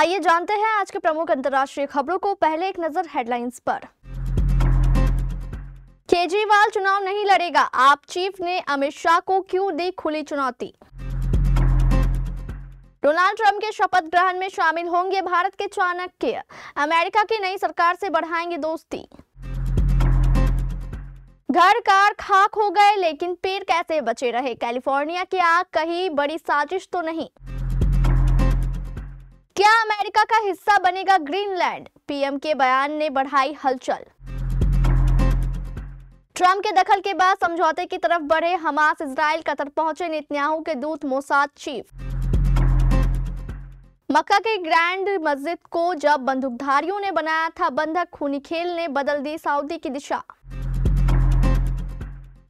आइए जानते हैं आज के प्रमुख अंतर्राष्ट्रीय खबरों को। पहले एक नजर हेडलाइंस पर। केजरीवाल चुनाव नहीं लड़ेगा, आप चीफ ने अमित शाह को क्यों दी खुली चुनौती। डोनाल्ड ट्रंप के शपथ ग्रहण में शामिल होंगे भारत के चाणक्य, अमेरिका की नई सरकार से बढ़ाएंगे दोस्ती। घर कार खाक हो गए लेकिन पेड़ कैसे बचे रहे, कैलिफोर्निया की आग कहीं बड़ी साजिश तो नहीं। क्या अमेरिका का हिस्सा बनेगा ग्रीनलैंड, पीएम के बयान ने बढ़ाई हलचल। ट्रंप के दखल के बाद समझौते की तरफ बढ़े हमास, इजराइल कतर पहुंचे नेतन्याहू के दूत मोसाद चीफ। मक्का के ग्रैंड मस्जिद को जब बंदूकधारियों ने बनाया था बंधक, खूनी खेल ने बदल दी सऊदी की दिशा।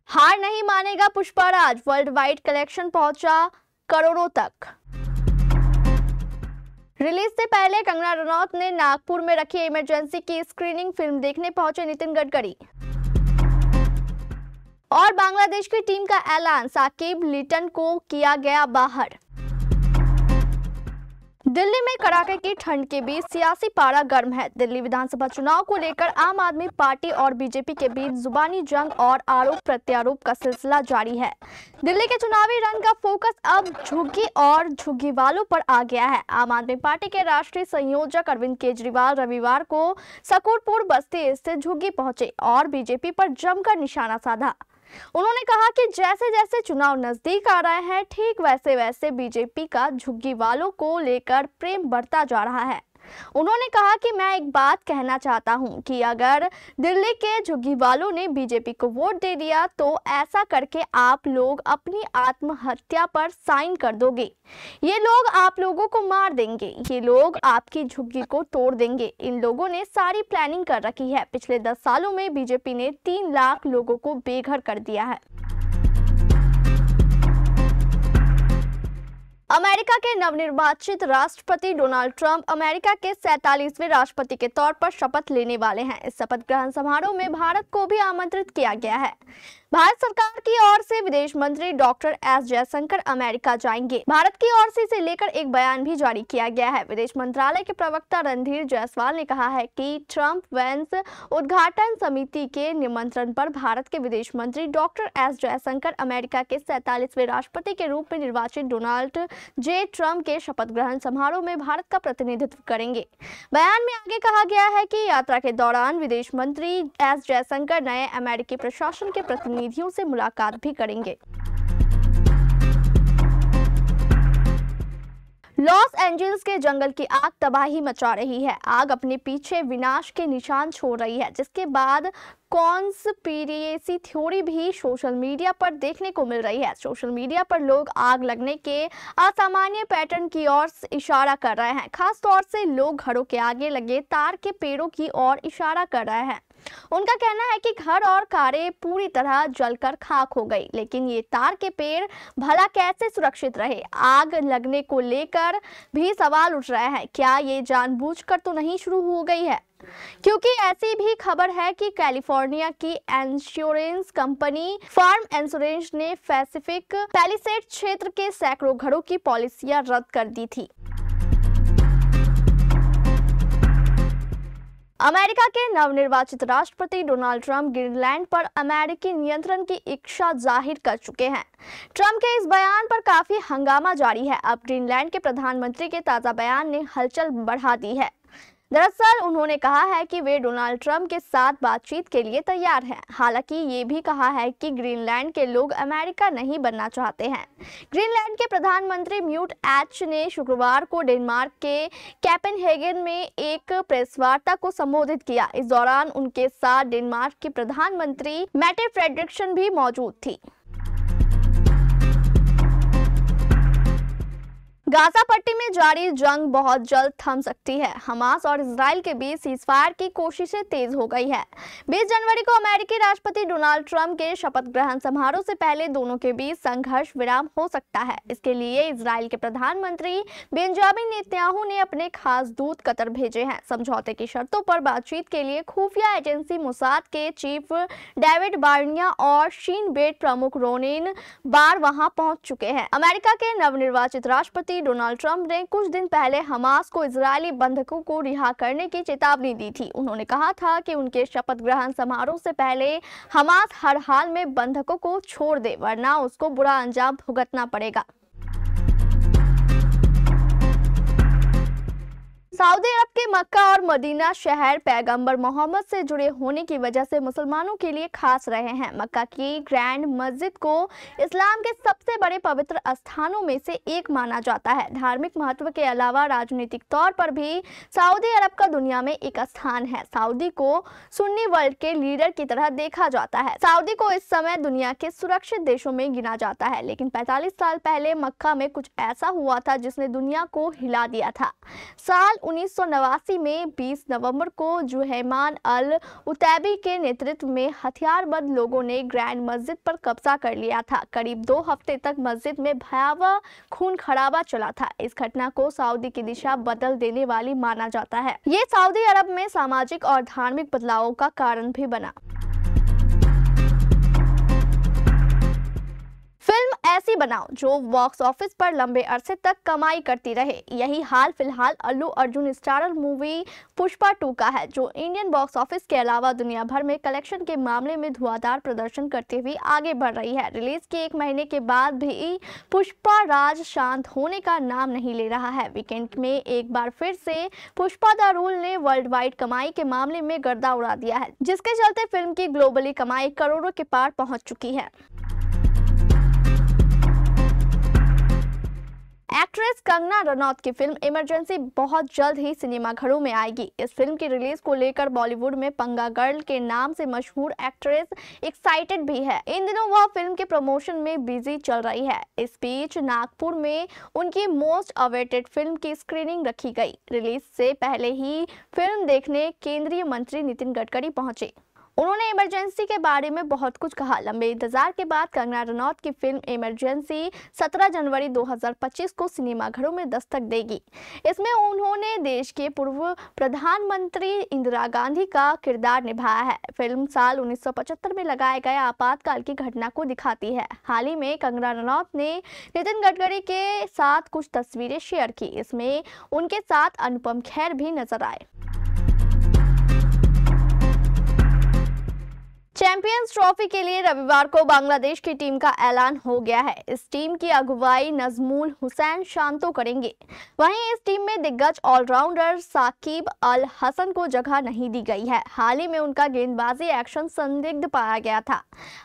हार नहीं मानेगा पुष्पराज, वर्ल्ड वाइड कलेक्शन पहुंचा करोड़ों तक। रिलीज से पहले कंगना रनौत ने नागपुर में रखी इमरजेंसी की स्क्रीनिंग, फिल्म देखने पहुंचे नितिन गडकरी। और बांग्लादेश की टीम का ऐलान, साकिब लिटन को किया गया बाहर। दिल्ली में कड़ाके की ठंड के बीच सियासी पारा गर्म है। दिल्ली विधानसभा चुनाव को लेकर आम आदमी पार्टी और बीजेपी के बीच जुबानी जंग और आरोप प्रत्यारोप का सिलसिला जारी है। दिल्ली के चुनावी रण का फोकस अब झुग्गी और झुग्गी वालों पर आ गया है। आम आदमी पार्टी के राष्ट्रीय संयोजक अरविंद केजरीवाल रविवार को सकूरपुर बस्ती स्थित झुग्गी पहुंचे और बीजेपी पर जमकर निशाना साधा। उन्होंने कहा कि जैसे जैसे चुनाव नजदीक आ रहे हैं, ठीक वैसे वैसे बीजेपी का झुग्गी वालों को लेकर प्रेम बढ़ता जा रहा है। उन्होंने कहा कि मैं एक बात कहना चाहता हूं कि अगर दिल्ली के झुग्गी वालों ने बीजेपी को वोट दे दिया तो ऐसा करके आप लोग अपनी आत्महत्या पर साइन कर दोगे। ये लोग आप लोगों को मार देंगे, ये लोग आपकी झुग्गी को तोड़ देंगे। इन लोगों ने सारी प्लानिंग कर रखी है। पिछले 10 सालों में बीजेपी ने 3 लाख लोगों को बेघर कर दिया है। अमेरिका के नवनिर्वाचित राष्ट्रपति डोनाल्ड ट्रंप अमेरिका के 47वें राष्ट्रपति के तौर पर शपथ लेने वाले हैं। इस शपथ ग्रहण समारोह में भारत को भी आमंत्रित किया गया है। भारत सरकार की ओर से विदेश मंत्री डॉक्टर एस जयशंकर अमेरिका जाएंगे। भारत की ओर से इसे लेकर एक बयान भी जारी किया गया है। विदेश मंत्रालय के प्रवक्ता रणधीर जायसवाल ने कहा है कि ट्रंप वेंस उद्घाटन समिति के निमंत्रण पर भारत के विदेश मंत्री डॉक्टर एस जयशंकर अमेरिका के 47वें राष्ट्रपति के रूप में निर्वाचित डोनाल्ड जे ट्रंप के शपथ ग्रहण समारोह में भारत का प्रतिनिधित्व करेंगे। बयान में आगे कहा गया है कि यात्रा के दौरान विदेश मंत्री एस जयशंकर नए अमेरिकी प्रशासन के प्रतिनिधियों से मुलाकात भी करेंगे। लॉस एंजल्स के जंगल की आग तबाही मचा रही है। आग अपने पीछे विनाश के निशान छोड़ रही है, जिसके बाद कॉन्स्पिरेसी थ्योरी भी सोशल मीडिया पर देखने को मिल रही है। सोशल मीडिया पर लोग आग लगने के असामान्य पैटर्न की ओर इशारा कर रहे हैं। खास तौर से लोग घरों के आगे लगे तार के पेड़ों की ओर इशारा कर रहे हैं। उनका कहना है कि घर और कारें पूरी तरह जलकर खाक हो गई, लेकिन ये तार के पेड़ भला कैसे सुरक्षित रहे। आग लगने को लेकर भी सवाल उठ रहे हैं, क्या ये जानबूझकर तो नहीं शुरू हो गई है? क्योंकि ऐसी भी खबर है कि कैलिफोर्निया की इंश्योरेंस कंपनी फार्म इंश्योरेंस ने पैसिफिक पैलिसेड क्षेत्र के सैकड़ों घरों की पॉलिसियां रद्द कर दी थी। अमेरिका के नवनिर्वाचित राष्ट्रपति डोनाल्ड ट्रंप ग्रीनलैंड पर अमेरिकी नियंत्रण की इच्छा जाहिर कर चुके हैं। ट्रंप के इस बयान पर काफी हंगामा जारी है। अब ग्रीनलैंड के प्रधानमंत्री के ताजा बयान ने हलचल बढ़ा दी है। दरअसल उन्होंने कहा है कि वे डोनाल्ड ट्रंप के साथ बातचीत के लिए तैयार हैं। हालांकि ये भी कहा है कि ग्रीनलैंड के लोग अमेरिका नहीं बनना चाहते हैं। ग्रीनलैंड के प्रधानमंत्री म्यूट एच ने शुक्रवार को डेनमार्क के कोपेनहेगन में एक प्रेस वार्ता को संबोधित किया। इस दौरान उनके साथ डेनमार्क की प्रधानमंत्री मैटे फ्रेडरिक्सन भी मौजूद थी। गाजा पट्टी में जारी जंग बहुत जल्द थम सकती है। हमास और इजराइल के बीच सीजफायर की कोशिशें तेज हो गई है। 20 जनवरी को अमेरिकी राष्ट्रपति डोनाल्ड ट्रंप के शपथ ग्रहण समारोह से पहले दोनों के बीच संघर्ष विराम हो सकता है। इसके लिए इजराइल के प्रधानमंत्री बेंजामिन नेतन्याहू ने अपने खास दूत कतर भेजे हैं। समझौते की शर्तों पर बातचीत के लिए खुफिया एजेंसी मोसाद के चीफ डेविड बार्निया और शीन बेट प्रमुख रोनिन बार वहां पहुंच चुके हैं। अमेरिका के नवनिर्वाचित राष्ट्रपति डोनाल्ड ट्रंप ने कुछ दिन पहले हमास को इजरायली बंधकों को रिहा करने की चेतावनी दी थी। उन्होंने कहा था कि उनके शपथ ग्रहण समारोह से पहले हमास हर हाल में बंधकों को छोड़ दे, वरना उसको बुरा अंजाम भुगतना पड़ेगा। सऊदी अरब के मक्का और मदीना शहर पैगंबर मोहम्मद से जुड़े होने की वजह से मुसलमानों के लिए खास रहे हैं। मक्का की ग्रैंड मस्जिद को इस्लाम के सबसे बड़े पवित्र स्थानों में से एक माना जाता है। धार्मिक महत्व के अलावा राजनीतिक तौर पर भी सऊदी अरब का दुनिया में एक स्थान है। सऊदी को सुन्नी वर्ल्ड के लीडर की तरह देखा जाता है। सऊदी को इस समय दुनिया के सुरक्षित देशों में गिना जाता है, लेकिन 45 साल पहले मक्का में कुछ ऐसा हुआ था जिसने दुनिया को हिला दिया था। साल 1989 में 20 नवंबर को जुहैमान अल उतैबी के नेतृत्व में हथियारबंद लोगों ने ग्रैंड मस्जिद पर कब्जा कर लिया था। करीब 2 हफ्ते तक मस्जिद में भयावह खून खराबा चला था। इस घटना को सऊदी की दिशा बदल देने वाली माना जाता है। ये सऊदी अरब में सामाजिक और धार्मिक बदलावों का कारण भी बना। फिल्म ऐसी बनाओ जो बॉक्स ऑफिस पर लंबे अरसे तक कमाई करती रहे। यही हाल फिलहाल अल्लू अर्जुन स्टारर मूवी पुष्पा 2 का है, जो इंडियन बॉक्स ऑफिस के अलावा दुनिया भर में कलेक्शन के मामले में धुआंधार प्रदर्शन करते हुए आगे बढ़ रही है। रिलीज के 1 महीने के बाद भी पुष्पा राज शांत होने का नाम नहीं ले रहा है। वीकेंड में एक बार फिर से पुष्पा द रूल ने वर्ल्ड वाइड कमाई के मामले में गर्दा उड़ा दिया है, जिसके चलते फिल्म की ग्लोबली कमाई करोड़ों के पार पहुंच चुकी है। एक्ट्रेस कंगना रनौत की फिल्म इमरजेंसी बहुत जल्द ही सिनेमाघरों में आएगी। इस फिल्म की रिलीज को लेकर बॉलीवुड में पंगा गर्ल के नाम से मशहूर एक्ट्रेस एक्साइटेड भी है। इन दिनों वह फिल्म के प्रमोशन में बिजी चल रही है। इस बीच नागपुर में उनकी मोस्ट अवेटेड फिल्म की स्क्रीनिंग रखी गई। रिलीज से पहले ही फिल्म देखने केंद्रीय मंत्री नितिन गडकरी पहुंचे। उन्होंने इमरजेंसी के बारे में बहुत कुछ कहा। लंबे इंतजार के बाद कंगना रनौत की फिल्म इमरजेंसी 17 जनवरी 2025 को सिनेमाघरों में दस्तक देगी। इसमें उन्होंने देश के पूर्व प्रधानमंत्री इंदिरा गांधी का किरदार निभाया है। फिल्म साल 1975 में लगाए गए आपातकाल की घटना को दिखाती है। हाल ही में कंगना रनौत ने नितिन गडकरी के साथ कुछ तस्वीरें शेयर की। इसमें उनके साथ अनुपम खेर भी नजर आए। चैंपियंस ट्रॉफी के लिए रविवार को बांग्लादेश की टीम का ऐलान हो गया है। इस टीम की अगुवाई नजमुल हुसैन शांतो करेंगे। वहीं इस टीम में दिग्गज ऑलराउंडर साकिब अल हसन को जगह नहीं दी गई है। हाल ही में उनका गेंदबाजी एक्शन संदिग्ध पाया गया था।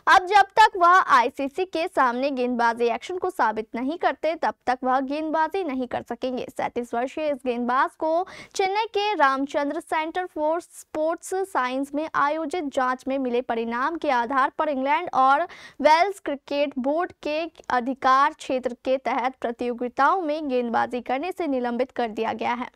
अब जब तक वह आईसीसी के सामने गेंदबाजी एक्शन को साबित नहीं करते, तब तक वह गेंदबाजी नहीं कर सकेंगे। 37 वर्षीय इस गेंदबाज को चेन्नई के Ramchandra centre for sports science में आयोजित जांच में मिले नाम के आधार पर इंग्लैंड और वेल्स क्रिकेट बोर्ड के अधिकार क्षेत्र के तहत प्रतियोगिताओं में गेंदबाजी करने से निलंबित कर दिया गया है।